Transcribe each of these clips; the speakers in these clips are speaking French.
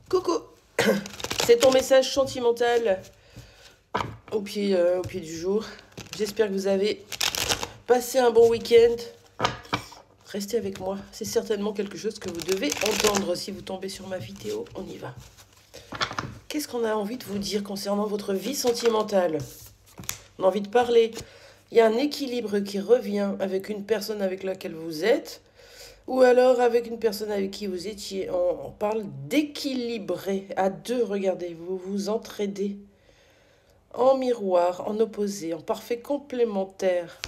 Coucou, c'est ton message sentimental au pied du jour. J'espère que vous avez passé un bon week-end. Restez avec moi, c'est certainement quelque chose que vous devez entendre si vous tombez sur ma vidéo. On y va. Qu'est-ce qu'on a envie de vous dire concernant votre vie sentimentale? On a envie de parler. Il y a un équilibre qui revient avec une personne avec laquelle vous êtes, ou alors avec une personne avec qui vous étiez. On parle d'équilibrer à deux. Regardez, vous vous entraidez en miroir, en opposé, en parfait complémentaire.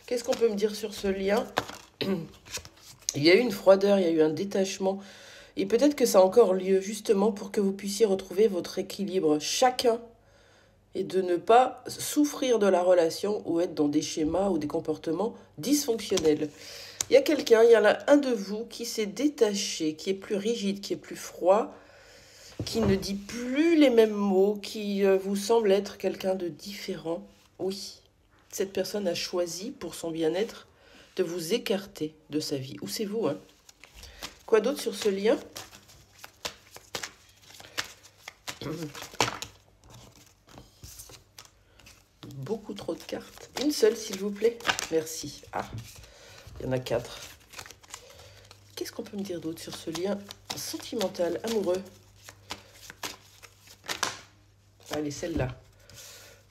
Qu'est-ce qu'on peut me dire sur ce lien? Il y a eu une froideur, il y a eu un détachement. Et peut-être que ça a encore lieu justement pour que vous puissiez retrouver votre équilibre chacun et de ne pas souffrir de la relation ou être dans des schémas ou des comportements dysfonctionnels. Il y a quelqu'un, il y en a un de vous qui s'est détaché, qui est plus rigide, qui est plus froid, qui ne dit plus les mêmes mots, qui vous semble être quelqu'un de différent. Oui, cette personne a choisi pour son bien-être de vous écarter de sa vie. Ou c'est vous, hein? Quoi d'autre sur ce lien? Beaucoup trop de cartes. Une seule, s'il vous plaît. Merci. Ah, il y en a 4. Qu'est-ce qu'on peut me dire d'autre sur ce lien sentimental, amoureux? Allez, celle-là.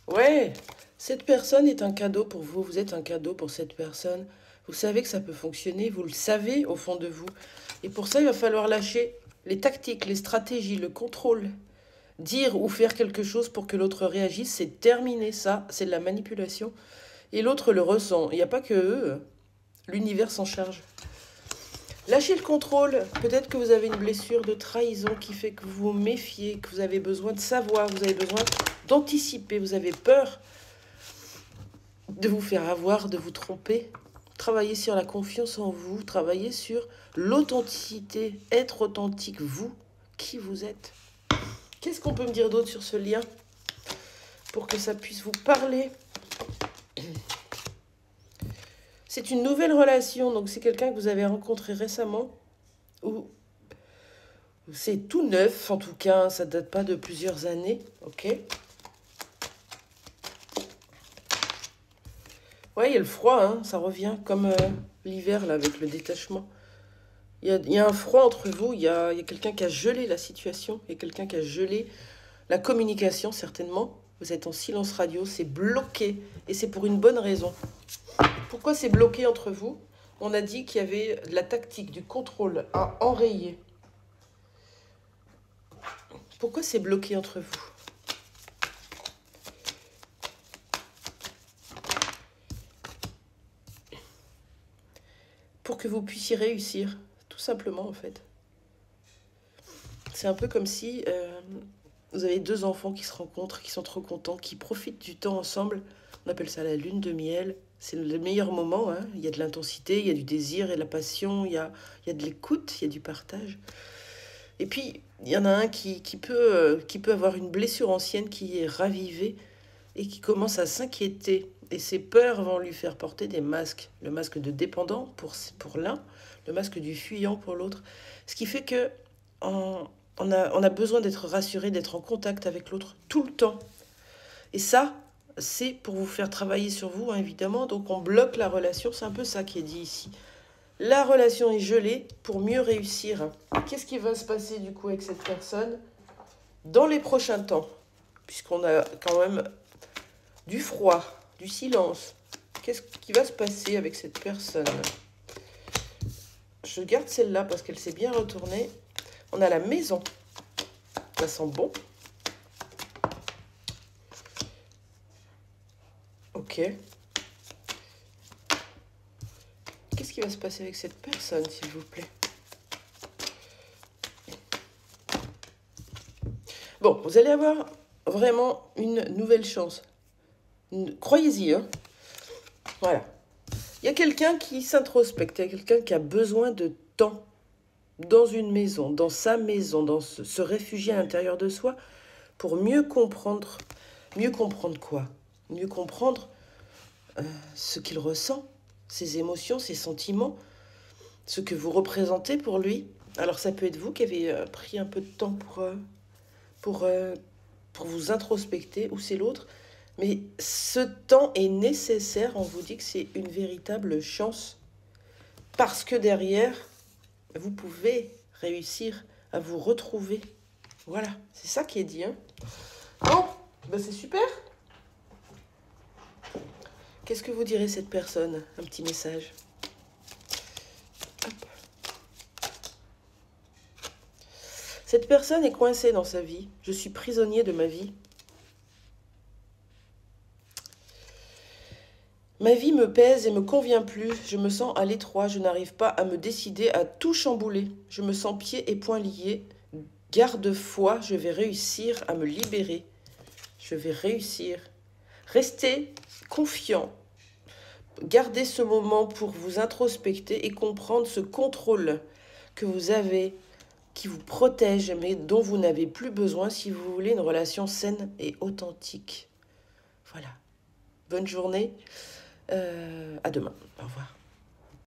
Ouais, cette personne est un cadeau pour vous. Vous êtes un cadeau pour cette personne. Vous savez que ça peut fonctionner. Vous le savez au fond de vous. Et pour ça, il va falloir lâcher les tactiques, les stratégies, le contrôle. Dire ou faire quelque chose pour que l'autre réagisse, c'est terminé. Ça, c'est de la manipulation. Et l'autre le ressent. Il n'y a pas que eux. L'univers s'en charge. Lâchez le contrôle. Peut-être que vous avez une blessure de trahison qui fait que vous vous méfiez, que vous avez besoin de savoir, vous avez besoin d'anticiper, vous avez peur de vous faire avoir, de vous tromper. Travaillez sur la confiance en vous, travaillez sur l'authenticité, être authentique, vous, qui vous êtes. Qu'est-ce qu'on peut me dire d'autre sur ce lien pour que ça puisse vous parler? C'est une nouvelle relation, donc c'est quelqu'un que vous avez rencontré récemment, ou c'est tout neuf, en tout cas, ça ne date pas de plusieurs années, ok? Ouais, il y a le froid, hein, ça revient comme l'hiver, là, avec le détachement. Il y a un froid entre vous, il y a quelqu'un qui a gelé la situation, il y a quelqu'un qui a gelé la communication, certainement. Vous êtes en silence radio, c'est bloqué, et c'est pour une bonne raison. Pourquoi c'est bloqué entre vous? On a dit qu'il y avait de la tactique, du contrôle à enrayer. Pourquoi c'est bloqué entre vous? Pour que vous puissiez réussir, tout simplement en fait. C'est un peu comme si vous avez deux enfants qui se rencontrent, qui sont trop contents, qui profitent du temps ensemble. On appelle ça la lune de miel. C'est le meilleur moment, hein. Il y a de l'intensité, il y a du désir et de la passion, il y a de l'écoute, il y a du partage. Et puis, il y en a un qui peut avoir une blessure ancienne qui est ravivée et qui commence à s'inquiéter. Et ses peurs vont lui faire porter des masques. Le masque de dépendant pour l'un, le masque du fuyant pour l'autre. Ce qui fait que on a besoin d'être rassuré, d'être en contact avec l'autre tout le temps. Et ça, c'est pour vous faire travailler sur vous, hein, évidemment. Donc on bloque la relation, c'est un peu ça qui est dit ici. La relation est gelée pour mieux réussir. Qu'est-ce qui va se passer du coup avec cette personne dans les prochains temps? Puisqu'on a quand même du froid, du silence. Qu'est-ce qui va se passer avec cette personne? Je garde celle-là parce qu'elle s'est bien retournée. On a la maison. Ça sent bon. Ok. Qu'est-ce qui va se passer avec cette personne, s'il vous plaît? Bon, vous allez avoir vraiment une nouvelle chance. Croyez-y, hein. Voilà. Il y a quelqu'un qui s'introspecte, il y a quelqu'un qui a besoin de temps dans une maison, dans sa maison, dans se réfugier à l'intérieur de soi pour mieux comprendre. Mieux comprendre quoi? Mieux comprendre ce qu'il ressent, ses émotions, ses sentiments, ce que vous représentez pour lui. Alors ça peut être vous qui avez pris un peu de temps pour, euh, pour vous introspecter, ou c'est l'autre. Mais ce temps est nécessaire, on vous dit que c'est une véritable chance. Parce que derrière, vous pouvez réussir à vous retrouver. Voilà, c'est ça qui est dit. Hein. Bon, ben c'est super. Qu'est-ce que vous direz cette personne? Un petit message. Hop. Cette personne est coincée dans sa vie. Je suis prisonnier de ma vie. Ma vie me pèse et me convient plus. Je me sens à l'étroit. Je n'arrive pas à me décider à tout chambouler. Je me sens pieds et poings liés. Garde foi, je vais réussir à me libérer. Je vais réussir. Restez confiant. Gardez ce moment pour vous introspecter et comprendre ce contrôle que vous avez, qui vous protège, mais dont vous n'avez plus besoin si vous voulez une relation saine et authentique. Voilà. Bonne journée. À demain. Au revoir.